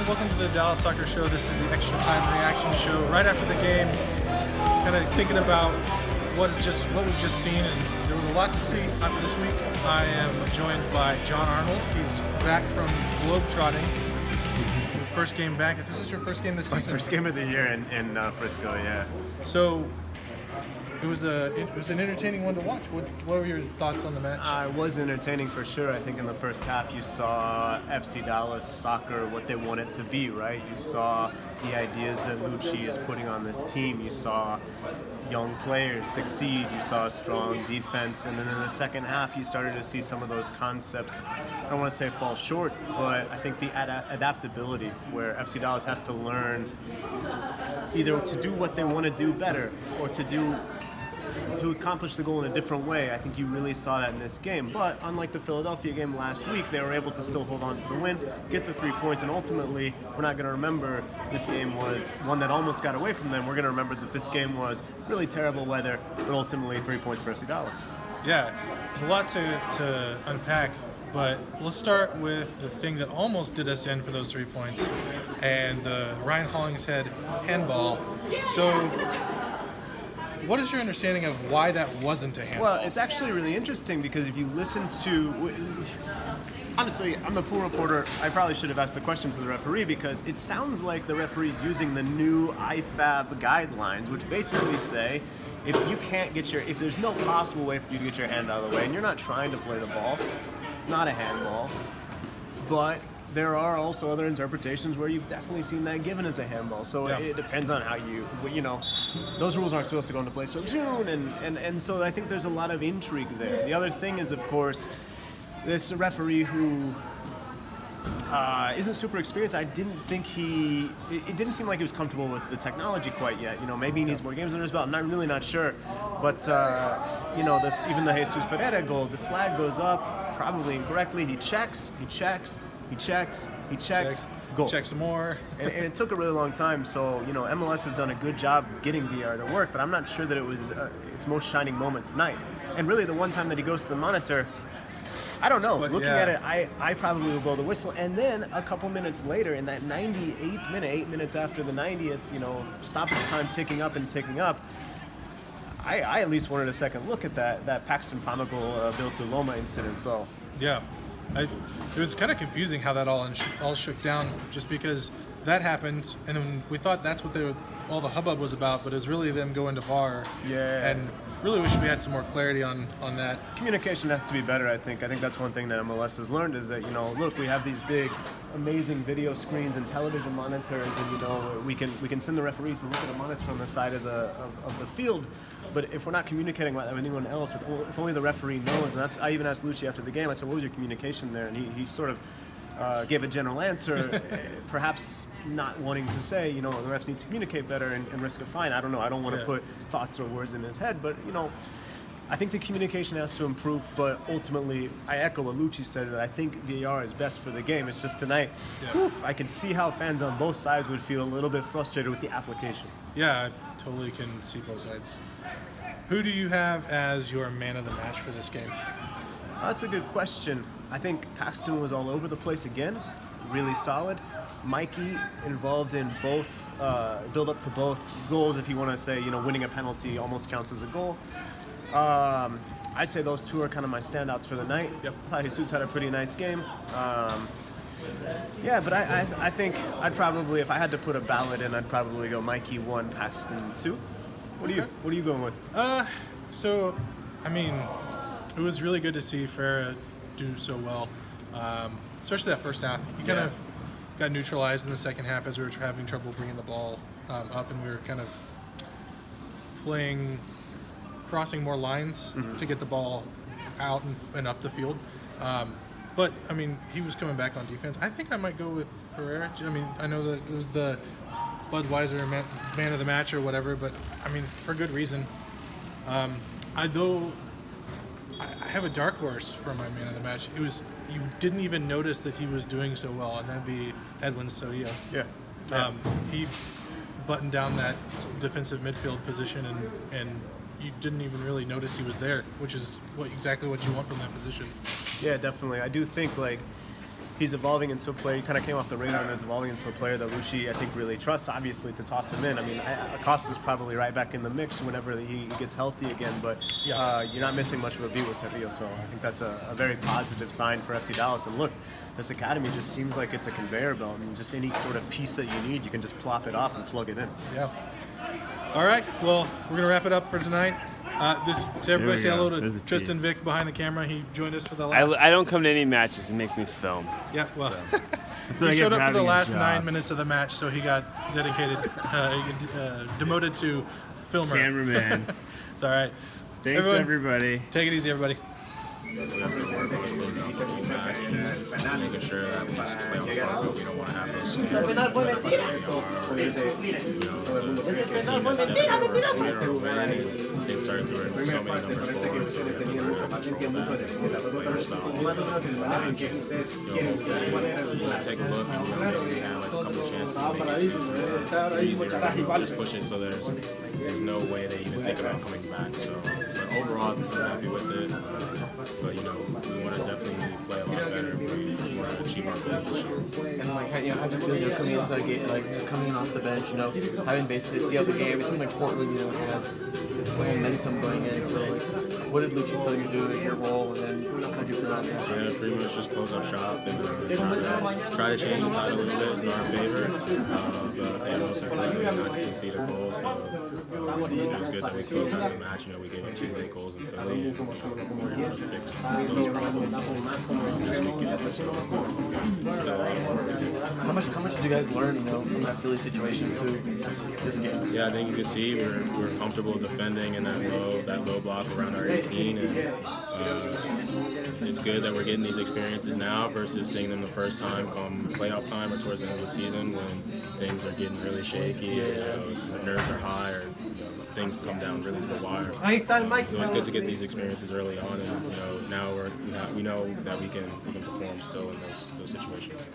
Welcome to the Dallas Soccer Show. This is the ExtraTime reaction show. Right after the game, kind of thinking about what we've just seen, and there was a lot to see this week. I am joined by Jon Arnold. He's back from globetrotting. First game back. If this is your first game this season, my first game of the year in Frisco, yeah. So it was an entertaining one to watch. What were your thoughts on the match? It was entertaining for sure. I think in the first half you saw FC Dallas soccer, what they want it to be, right? You saw the ideas that Lucci is putting on this team. You saw young players succeed. You saw a strong defense. And then in the second half, you started to see some of those concepts, I don't want to say fall short, but I think the adaptability where FC Dallas has to learn either to do what they want to do better or to accomplish the goal in a different way. I think you really saw that in this game. But unlike the Philadelphia game last week, they were able to still hold on to the win, get the 3 points, and ultimately, we're not going to remember this game was one that almost got away from them. We're going to remember that this game was really terrible weather, but ultimately 3 points for FC Dallas. Yeah, there's a lot to unpack, but let's start with the thing that almost did us in for those 3 points, and the Ryan Hollingshead handball. So, what is your understanding of why that wasn't a handball? Well, it's actually really interesting because if you listen to... Honestly, I'm the pool reporter. I probably should have asked the question to the referee because it sounds like the referee's using the new IFAB guidelines, which basically say if there's no possible way for you to get your hand out of the way and you're not trying to play the ball, it's not a handball. But there are also other interpretations where you've definitely seen that given as a handball. So yeah. It depends on how those rules aren't supposed to go into place till June, and so I think there's a lot of intrigue there. The other thing is, of course, this referee who isn't super experienced. I didn't think it didn't seem like he was comfortable with the technology quite yet. Maybe he needs more games under his belt. I'm really not sure. But, even the Jesus Ferreira goal, the flag goes up, probably incorrectly. He checks, goal. Check some more. and it took a really long time, so, MLS has done a good job of getting VR to work, but I'm not sure that it was its most shining moment tonight. And really, the one time that he goes to the monitor, I don't know. Looking at it, I probably will blow the whistle. And then a couple minutes later, in that 98th minute, 8 minutes after the 90th, stoppage time ticking up, I at least wanted a second look at that Paxton Pamagal Bill Tuloma incident. So yeah, it was kind of confusing how that all shook down, just because that happened, and then we thought that's what all the hubbub was about, but it was really them going to VAR. Yeah. And really wish we had some more clarity on that. Communication has to be better, I think. I think that's one thing that MLS has learned is that, look, we have these big, amazing video screens and television monitors, and, we can send the referee to look at a monitor on the side of the field, but if we're not communicating with anyone else, if only the referee knows, and I even asked Lucci after the game, I said, what was your communication there? And he sort of gave a general answer, perhaps not wanting to say, the refs need to communicate better and risk a fine. I don't know. I don't want to put thoughts or words in his head, but, I think the communication has to improve, but ultimately, I echo what Lucci said, that I think VAR is best for the game. It's just tonight, I could see how fans on both sides would feel a little bit frustrated with the application. Yeah, I totally can see both sides. Who do you have as your man of the match for this game? That's a good question. I think Paxton was all over the place again, really solid. Mikey involved in both, build up to both goals. If you want to say, winning a penalty almost counts as a goal. I'd say those two are kind of my standouts for the night. Yep. I thought Jesus had a pretty nice game. But I think I'd probably, if I had to put a ballot in, I'd probably go Mikey 1, Paxton 2. What are you going with? So, it was really good to see Farah do so well, especially that first half. He kind of got neutralized in the second half as we were having trouble bringing the ball up, and we were kind of crossing more lines to get the ball out and up the field. But, he was coming back on defense. I think I might go with Ferreira. I know that it was the Budweiser man of the match or whatever, but, for good reason. I have a dark horse for my man of the match. You didn't even notice that he was doing so well, and that'd be Edwin Sodia. Yeah. He buttoned down that defensive midfield position, and you didn't even really notice he was there, which is exactly what you want from that position. Yeah, definitely. I do think he's evolving into a player. He kind of came off the radar and is evolving into a player that Lucci, I think, really trusts, obviously, to toss him in. I mean, Acosta's probably right back in the mix whenever he gets healthy again, but you're not missing much of a beat with Cerrillo, so I think that's a very positive sign for FC Dallas. And look, this academy just seems like it's a conveyor belt. I mean, just any sort of piece that you need, you can just plop it off and plug it in. Yeah. All right, well, we're going to wrap it up for tonight. To everybody say hello to Tristan Vick behind the camera. He joined us for the last... I don't come to any matches. It makes me film. Yeah, well, So. he showed up for the last 9 minutes of the match, so he got dedicated, demoted to filmer. Cameraman. It's all right. Thanks, everybody. Take it easy, everybody. We have to work on the match and making sure that we just play on the front foot. We don't want to have those scares. We don't want to play they've started throwing so many numbers forward, so we have to learn how to control that, play our style. Hopefully, we'll take a look and maybe we have like a couple of chances to make it easier. Just push it so there's no way they even think about coming back. So, but overall, I'm happy with it. But we want to definitely play a lot better. We want to achieve our goals this year. And how do you feel coming into that game, coming in off the bench, having basically see out the game? It seemed like Portland, had some momentum going in. So, what did Lucci tell you to do in your role, and then how did you feel about that? Yeah, pretty much just close up shop and try to change the tide a little bit in our favor. But most importantly, not to concede a goal. So it was good that we closed out the match. We gave up 2 late goals in Philly, and we're going to fix those problems this weekend. So still a lot of work to do. How much did you guys learn, from that Philly situation to this game? Yeah, I think you can see we're comfortable defending in that low block around our 18, and it's good that we're getting these experiences now versus seeing them the first time come playoff time or towards the end of the season when things are getting really shaky, nerves are high, or things come down really to the wire. So it's good to get these experiences early on, and now we know that we can perform still in those situations.